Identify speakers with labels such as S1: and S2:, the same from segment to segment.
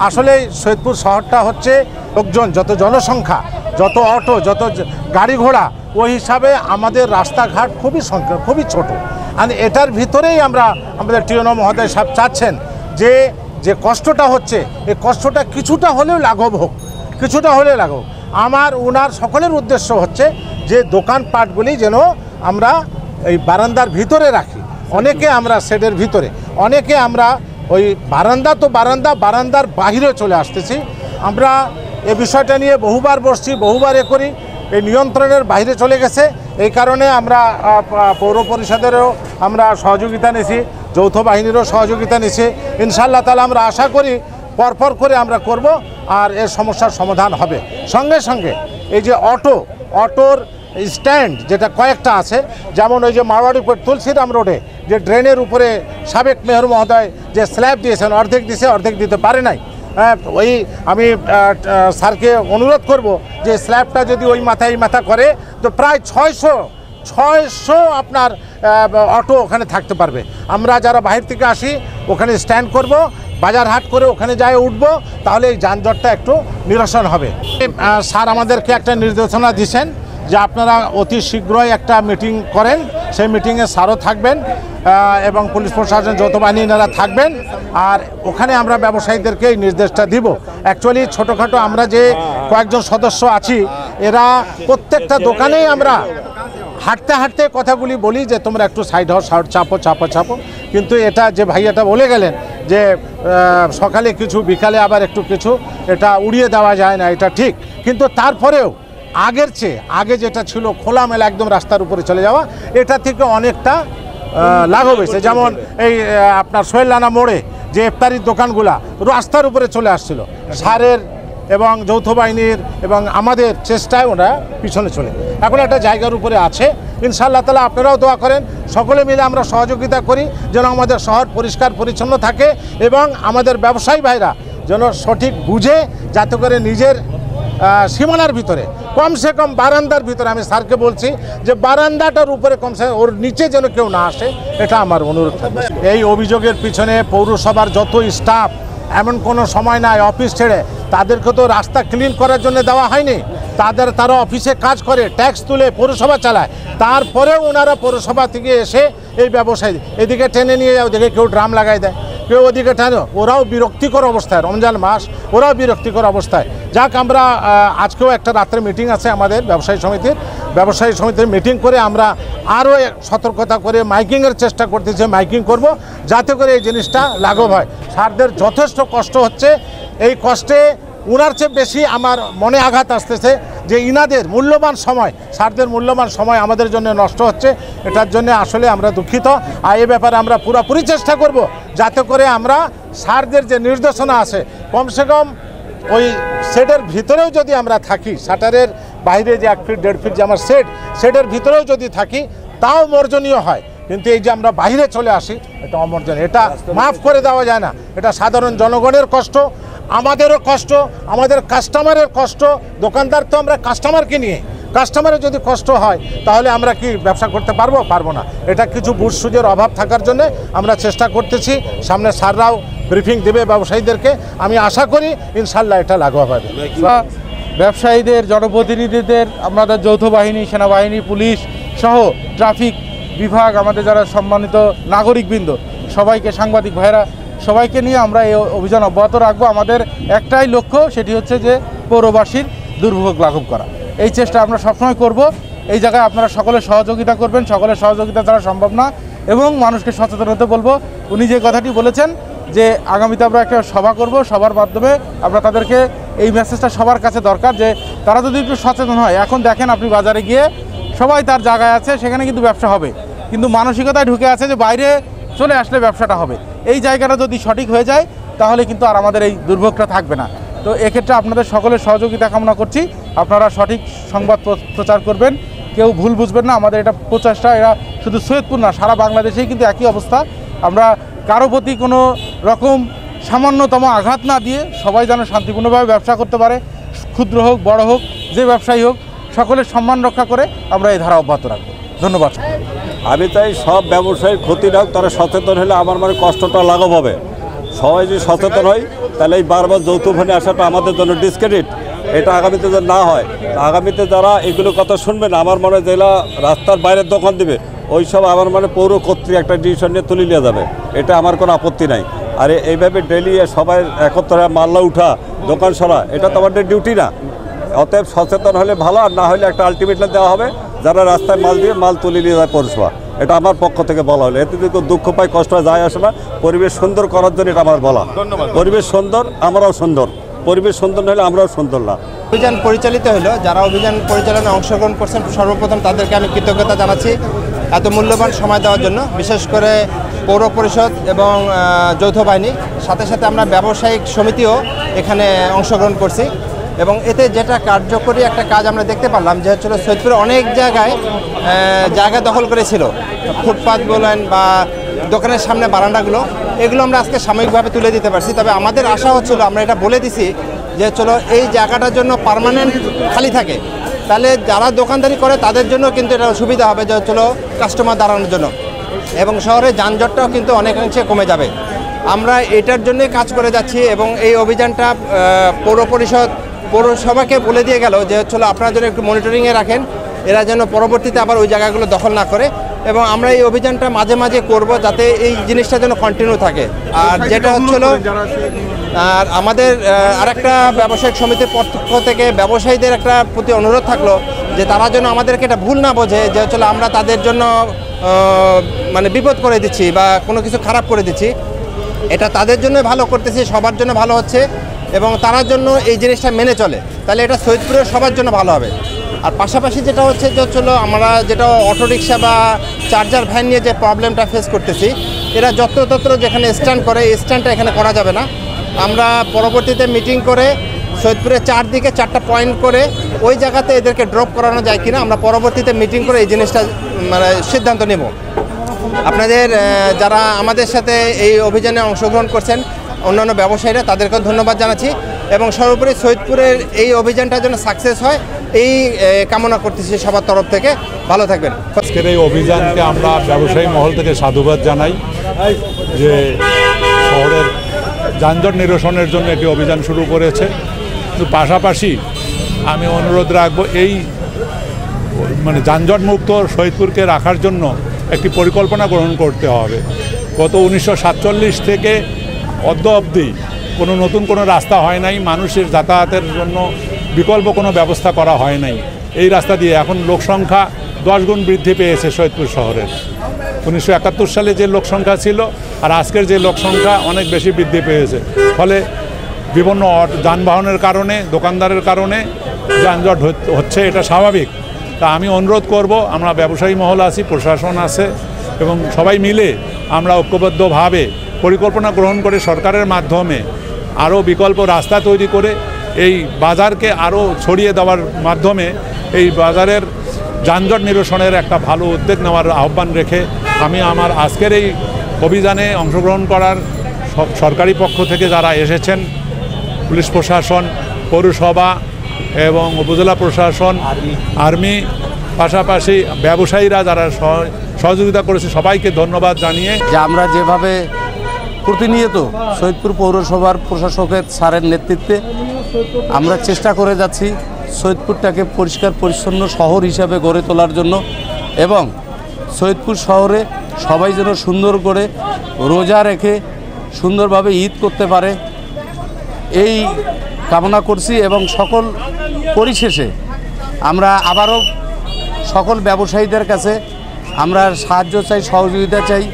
S1: আসলে সৈয়দপুর শহরটা হচ্ছে লোকজন, যত জনসংখ্যা, যত অটো, যত গাড়ি ঘোড়া, ওই হিসাবে আমাদের রাস্তাঘাট খুবই ছোট। আর এটার ভিতরেই আমাদের টিওনো মহোদয় সাহেব চাচ্ছেন যে কষ্টটা হচ্ছে, এই কষ্টটা কিছুটা হলেও লাঘব হোক, ওনার সকলের উদ্দেশ্য হচ্ছে যে দোকানপাটগুলি যেন আমরা এই বারান্দার ভিতরে রাখি। অনেকে আমরা শেডের ভিতরে, অনেকে আমরা ওই বারান্দার বাহিরে চলে আসতেছি। আমরা এই বিষয়টা নিয়ে বহুবার বসছি, বহুবার করি, এই নিয়ন্ত্রণের বাইরে চলে গেছে। এই কারণে আমরা পৌর পরিষদেরও আমরা সহযোগিতা নিয়েছি, যৌথ বাহিনীরও সহযোগিতা নিয়েছি। ইনশাআল্লাহ তাআলা আমরা আশা করি পরপর করে আমরা করব আর এর সমস্যার সমাধান হবে। সঙ্গে সঙ্গে এই যে অটোর স্ট্যান্ড যেটা কয়েকটা আছে, যেমন ওই যে মারওয়াড়িপুর তুলসীরাম রোডে যে ড্রেনের উপরে সাবেক মেয়র মহোদয় যে স্ল্যাব দিয়েছেন, অর্ধেক দিয়েছে, অর্ধেক দিতে পারে নাই। ওই আমি স্যারকে অনুরোধ করব যে স্ল্যাবটা যদি ওই মাথা করে তো প্রায় 600 আপনার অটো ওখানে থাকতে পারবে। আমরা যারা বাহির থেকে আসি ওখানে স্ট্যান্ড করব, বাজার হাট করে ওখানে যায় উঠবো, তাহলে এই যানজটটা একটু নিরসন হবে। স্যার আমাদেরকে একটা নির্দেশনা দিয়েছেন যে আপনারা অতি শীঘ্রই একটা মিটিং করেন, সেই মিটিংয়ে স্যারও থাকবেন এবং পুলিশ প্রশাসন যৌথ বাহিনী এনারা থাকবেন। আর ওখানে আমরা ব্যবসায়ীদেরকে এই নির্দেশটা দিব। অ্যাকচুয়ালি ছোটোখাটো আমরা যে কয়েকজন সদস্য আছি, এরা প্রত্যেকটা দোকানেই আমরা হাঁটতে কথাগুলি বলি যে তোমরা একটু সাইড হও, চাপো। কিন্তু এটা যে ভাইয়াটা বলে গেলেন যে সকালে কিছু, বিকালে আবার একটু কিছু, এটা উড়িয়ে দেওয়া যায় না, এটা ঠিক। কিন্তু তারপরেও আগে যেটা ছিল খোলামেলা একদম রাস্তার উপরে চলে যাওয়া, এটা থেকে অনেকটা লাঘব হয়েছে। যেমন এই আপনার সোহেলানা মোড়ে যে ইফতারির দোকানগুলা রাস্তার উপরে চলে আসছিল, সারের এবং যৌথ বাহিনীর এবং আমাদের চেষ্টায় ওরা পিছনে চলে এখন একটা জায়গার উপরে আছে। ইনশাআল্লাহ তাআলা আপনারাও দোয়া করেন, সকলে মিলে আমরা সহযোগিতা করি যেন আমাদের শহর পরিষ্কার পরিচ্ছন্ন থাকে এবং আমাদের ব্যবসায়ী ভাইরা যেন সঠিক বুঝে, যাতে করে নিজের সীমানার ভিতরে কমসে কম বারান্দার ভিতরে, আমি স্যারকে বলছি যে বারান্দাটার উপরে কমসে ওর নিচে যেন কেউ না আসে, এটা আমার অনুরোধ থাকবে। এই অভিযোগের পিছনে পৌরসভার যত স্টাফ, এমন কোনো সময় নাই অফিস ছেড়ে, তাদেরকে তো রাস্তা ক্লিন করার জন্য দেওয়া হয়নি। তারা অফিসে কাজ করে, ট্যাক্স তুলে পৌরসভা চালায়, তারপরেও ওনারা পৌরসভা থেকে এসে এই ব্যবসায়ী এদিকে টেনে নিয়ে যায়, ওদিকে কেউ ড্রাম লাগাই দেয়, কেউ ওদিকে টেনে, ওরাও বিরক্তিকর অবস্থায়, রমজান মাস, ওরাও বিরক্তিকর অবস্থায়। যাক, আমরা আজকেও একটা রাত্রে মিটিং আছে আমাদের ব্যবসায়ী সমিতির মিটিং করে আমরা আরও সতর্কতা করে মাইকিংয়ের চেষ্টা করতেছি, মাইকিং করব যাতে করে এই জিনিসটা লাঘব হয়। স্যারদের যথেষ্ট কষ্ট হচ্ছে, এই কষ্টে ওনার চেয়ে বেশি আমার মনে আঘাত আসতেছে যে স্যারদের মূল্যবান সময় আমাদের জন্য নষ্ট হচ্ছে। এটার জন্য আসলে আমরা দুঃখিত। আর এ ব্যাপারে আমরা পুরোপুরি চেষ্টা করব যাতে করে আমরা স্যারদের যে নির্দেশনা আছে, কমসে কম ওই শেডের ভিতরেও যদি আমরা থাকি, শাটারের বাইরে যে 1 ফিট 1.5 ফিট যে আমার শেডের ভিতরেও যদি থাকি, তাও মর্জনীয় হয়। কিন্তু এই যে আমরা বাইরে চলে আসি, এটা অমর্জনীয়, এটা মাফ করে দেওয়া যায় না। এটা সাধারণ জনগণের কষ্ট, আমাদেরও কষ্ট, আমাদের কাস্টমারের কষ্ট। দোকানদার তো আমরা কাস্টমারকে নিয়ে, কাস্টমারের যদি কষ্ট হয় তাহলে আমরা কি ব্যবসা করতে পারবো না। এটা কিছু বুঝসুঝের অভাব থাকার জন্য আমরা চেষ্টা করতেছি। সামনে স্যাররাও ব্রিফিং দেবে ব্যবসায়ীদেরকে, আমি আশা করি ইনশাল্লাহ এটা লাঘব হবে।
S2: ব্যবসায়ীদের, জনপ্রতিনিধিদের, আমাদের যৌথ বাহিনী, সেনাবাহিনী, পুলিশ সহ ট্রাফিক বিভাগ, আমাদের যারা সম্মানিত নাগরিকবৃন্দ, সবাইকে, সাংবাদিক ভাইরা, সবাইকে নিয়ে আমরা এই অভিযান অব্যাহত রাখবো। আমাদের একটাই লক্ষ্য, সেটি হচ্ছে যে পৌরবাসীর দুর্ভোগ লাঘব করা। এই চেষ্টা আমরা সবসময় করব। এই জায়গায় আপনারা সকলে সহযোগিতা করবেন, সকলের সহযোগিতা ছাড়া সম্ভব না, এবং মানুষকে সচেতন হতে বলবো। উনি যে কথাটি বলেছেন যে আগামীতে আমরা একটা সভা করব, সবার মাধ্যমে আমরা তাদেরকে এই মেসেজটা সবার কাছে দরকার যে তারা যদি একটু সচেতন হয়। এখন দেখেন, আপনি বাজারে গিয়ে সবাই তার জায়গায় আছে, সেখানে কিন্তু ব্যবসা হবে, কিন্তু মানসিকতায় ঢুকে আছে যে বাইরে চলে আসলে ব্যবসাটা হবে। এই জায়গাটা যদি সঠিক হয়ে যায় তাহলে কিন্তু আর আমাদের এই দুর্ভোগটা থাকবে না। তো এক্ষেত্রে আপনাদের সকলের সহযোগিতা কামনা করছি। আপনারা সঠিক সংবাদ প্রচার করবেন, কেউ ভুল বুঝবেন না। আমাদের এটা প্রচেষ্টা, এরা শুধু সৈয়দপুর না, সারা বাংলাদেশেই কিন্তু একই অবস্থা। আমরা কারো প্রতি কোনো রকম সামান্যতম আঘাত না দিয়ে সবাই যেন শান্তিপূর্ণভাবে ব্যবসা করতে পারে, ক্ষুদ্র হোক বড় হোক, যে ব্যবসায়ী হোক, সকলের সম্মান রক্ষা করে আমরা এই ধারা অব্যাহত রাখবো। ধন্যবাদ।
S3: আমি তাই সব ব্যবসায়ীর ক্ষতি না হোক, তারা সচেতন হলে আমার কষ্টটা লাঘব হবে। সবাই যদি সচেতন হয় তাহলে এই বারবার যৌথ বাহিনী আসাটা আমাদের জন্য ডিসক্রেডিট। এটা আগামীতে যেন না হয়। আগামীতে যারা এগুলো কথা শুনবেন, আমার মনে হয় যেগুলা রাস্তার বাইরের দোকান দিবে ওইসব আমার মানে পৌর কর্তৃক একটা ডিসিশন নিয়ে তুলে নিয়ে যাবে। এটা আমার কোনো আপত্তি নাই। আর এইভাবে ডেলি সবাই একত্রে মাল্লা উঠা, দোকান সরা, এটা তো আমাদের ডিউটি না। অতএব সচেতন হলে ভালো, আর না হলে একটা আলটিমেটলি দেওয়া হবে যারা রাস্তায় মাল দিয়ে মাল তুলে নিয়ে যায় পৌরসভা। এটা আমার পক্ষ থেকে বলা হলো। এতে যদি দুঃখ পাই, কষ্ট যায় আসে না। পরিবেশ সুন্দর করার জন্য এটা আমার বলা। পরিবেশ সুন্দর, আমরাও সুন্দর। পরিবেশ সুন্দর না হলে আমরাও সুন্দর না।
S4: অভিযান পরিচালিত হলো, যারা অভিযান পরিচালনায় অংশগ্রহণ করছেন সর্বপ্রথম তাদেরকে আমি কৃতজ্ঞতা জানাচ্ছি এত মূল্যবান সময় দেওয়ার জন্য। বিশেষ করে পৌর পরিষদ এবং যৌথ বাহিনী, সাথে সাথে আমরা ব্যবসায়িক সমিতিও এখানে অংশগ্রহণ করছি। এবং এতে যেটা কার্যকরী একটা কাজ আমরা দেখতে পারলাম যে হচ্ছিল সৈয়দপুরে অনেক জায়গায় জায়গা দখল করেছিল, ফুটপাথ বলেন বা দোকানের সামনে বারান্দাগুলো, এগুলো আমরা আজকে সাময়িকভাবে তুলে দিতে পারছি। তবে আমাদের আশা হচ্ছিল, আমরা এটা বলে দিছি যে চলো এই জায়গাটার জন্য পার্মানেন্ট খালি থাকে, তাহলে যারা দোকানদারি করে তাদের জন্য কিন্তু এটা সুবিধা হবে যে চলো কাস্টমার দাঁড়ানোর জন্য, এবং শহরে যানজটটাও কিন্তু অনেকাংশে কমে যাবে। আমরা এটার জন্যই কাজ করে যাচ্ছি এবং এই অভিযানটা পৌর পরিষদ পৌরসভাকে বলে দিয়ে গেল যে চলো আপনারা যেন একটু মনিটরিংয়ে রাখেন, এরা যেন পরবর্তীতে আবার ওই জায়গাগুলো দখল না করে। এবং আমরা এই অভিযানটা মাঝে মাঝে করব যাতে এই জিনিসটা যেন কন্টিনিউ থাকে। আর যেটা হচ্ছিল, আর আমাদের আরেকটা ব্যবসায়িক সমিতির পক্ষ থেকে ব্যবসায়ীদের একটা প্রতি অনুরোধ থাকলো যে তারা যেন আমাদেরকে এটা ভুল না বোঝে যে চলো আমরা তাদের জন্য মানে বিপদ করে দিচ্ছি বা কোনো কিছু খারাপ করে দিচ্ছি। এটা তাদের জন্য ভালো করতেছি, সবার জন্য ভালো হচ্ছে এবং তার জন্য এই জিনিসটা মেনে চলে, তাহলে এটা সৈয়দপুরের সবার জন্য ভালো হবে। আর পাশাপাশি যেটা হচ্ছে যে চলো আমরা যেটা অটোরিকশা বা চার্জার ভ্যান নিয়ে যে প্রবলেমটা ফেস করতেছি, এরা যত্রতত্র যেখানে স্ট্যান্ড করে, এই স্ট্যান্ডটা এখানে করা যাবে না। আমরা পরবর্তীতে মিটিং করে সৈয়দপুরের চারদিকে 4টা পয়েন্ট করে ওই জায়গাতে এদেরকে ড্রপ করানো যায় কিনা আমরা পরবর্তীতে মিটিং করে এই জিনিসটা মানে সিদ্ধান্ত নেব। আপনাদের যারা আমাদের সাথে এই অভিযানে অংশগ্রহণ করছেন, অন্যান্য ব্যবসায়ীরা, তাদেরকেও ধন্যবাদ জানাচ্ছি এবং সর্বোপরি সৈয়দপুরের এই অভিযানটা যেন সাকসেস হয় এই কামনা করতেছি সবার তরফ থেকে। ভালো থাকবেন।
S5: আজকের এই অভিযানকে আমরা ব্যবসায়ী মহল থেকে সাধুবাদ জানাই যে শহরের যানজট নিরসনের জন্য একটি অভিযান শুরু করেছে। কিন্তু পাশাপাশি আমি অনুরোধ রাখবো এই মানে যানজট মুক্ত সৈয়দপুরকে রাখার জন্য একটি পরিকল্পনা গ্রহণ করতে হবে। গত 1947 থেকে অদ্য অবধি কোনো নতুন কোনো রাস্তা হয় নাই, মানুষের যাতায়াতের জন্য বিকল্প কোনো ব্যবস্থা করা হয় নাই। এই রাস্তা দিয়ে এখন লোকসংখ্যা 10 গুণ বৃদ্ধি পেয়েছে সৈয়দপুর শহরের। 1971 সালে যে লোকসংখ্যা ছিল আর আজকের যে লোকসংখ্যা অনেক বেশি বৃদ্ধি পেয়েছে। ফলে বিভিন্ন যানবাহনের কারণে, দোকানদারের কারণে যানজট হচ্ছে, এটা স্বাভাবিক। তা আমি অনুরোধ করব, আমরা ব্যবসায়ী মহল আছি, প্রশাসন আছে এবং সবাই মিলে আমরা ঐক্যবদ্ধভাবে পরিকল্পনা গ্রহণ করে সরকারের মাধ্যমে আরও বিকল্প রাস্তা তৈরি করে এই বাজারকে আরও ছড়িয়ে দেওয়ার মাধ্যমে এই বাজারের যানজট নিরসনের একটা ভালো উদ্যোগ নেওয়ার আহ্বান রেখে আমি আমার আজকের এই অভিযানে অংশগ্রহণ করার সরকারি পক্ষ থেকে যারা এসেছেন, পুলিশ প্রশাসন, পৌরসভা এবং উপজেলা প্রশাসন, আর্মি, পাশাপাশি ব্যবসায়ীরা যারা সহযোগিতা করেছে, সবাইকে ধন্যবাদ জানিয়ে
S6: যে আমরা যেভাবে প্রতিনিয়ত সৈয়দপুর পৌরসভার প্রশাসকের স্যারের নেতৃত্বে আমরা চেষ্টা করে যাচ্ছি সৈয়দপুরটাকে পরিষ্কার পরিচ্ছন্ন শহর হিসাবে গড়ে তোলার জন্য এবং সৈয়দপুর শহরে সবাই যেন সুন্দর করে রোজা রেখে সুন্দরভাবে ঈদ করতে পারে এই কামনা করছি। এবং সকল পরিশেষে আমরা আবারও সকল ব্যবসায়ীদের কাছে আমরা সাহায্য চাই, সহযোগিতা চাই।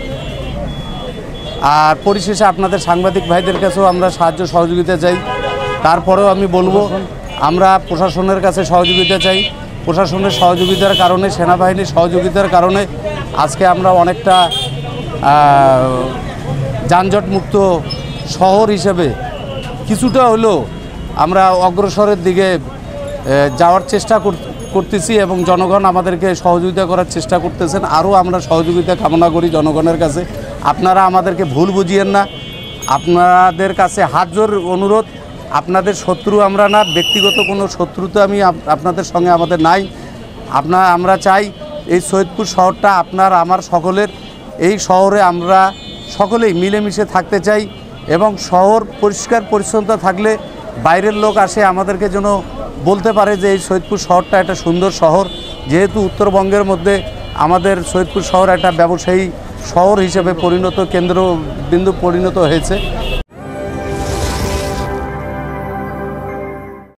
S6: আর পরিশেষে আপনাদের সাংবাদিক ভাইদের কাছেও আমরা সাহায্য সহযোগিতা চাই। তারপরেও আমি বলবো আমরা প্রশাসনের কাছে সহযোগিতা চাই। প্রশাসনের সহযোগিতার কারণে, সেনাবাহিনীর সহযোগিতার কারণে আজকে আমরা অনেকটা যানজটমুক্ত শহর হিসেবে কিছুটা হলেও আমরা অগ্রসরের দিকে যাওয়ার চেষ্টা করতেছি এবং জনগণ আমাদেরকে সহযোগিতা করার চেষ্টা করতেছেন। আরও আমরা সহযোগিতা কামনা করি জনগণের কাছে। আপনারা আমাদেরকে ভুল বুঝিয়েন না। আপনাদের কাছে হাত জোর অনুরোধ, আপনাদের শত্রু আমরা না, ব্যক্তিগত কোনো শত্রুতা আমি আপনাদের সঙ্গে আমাদের নাই। আমরা চাই এই সৈয়দপুর শহরটা আপনার আমার সকলের, এই শহরে আমরা সকলেই মিলেমিশে থাকতে চাই এবং শহর পরিষ্কার পরিচ্ছন্নতা থাকলে বাইরের লোক আসে আমাদেরকে যেন বলতে পারে যে এই সৈয়দপুর শহরটা একটা সুন্দর শহর। যেহেতু উত্তরবঙ্গের মধ্যে আমাদের সৈয়দপুর শহর একটা ব্যবসায়ী শহর হিসেবে কেন্দ্রবিন্দু পরিণত হয়েছে,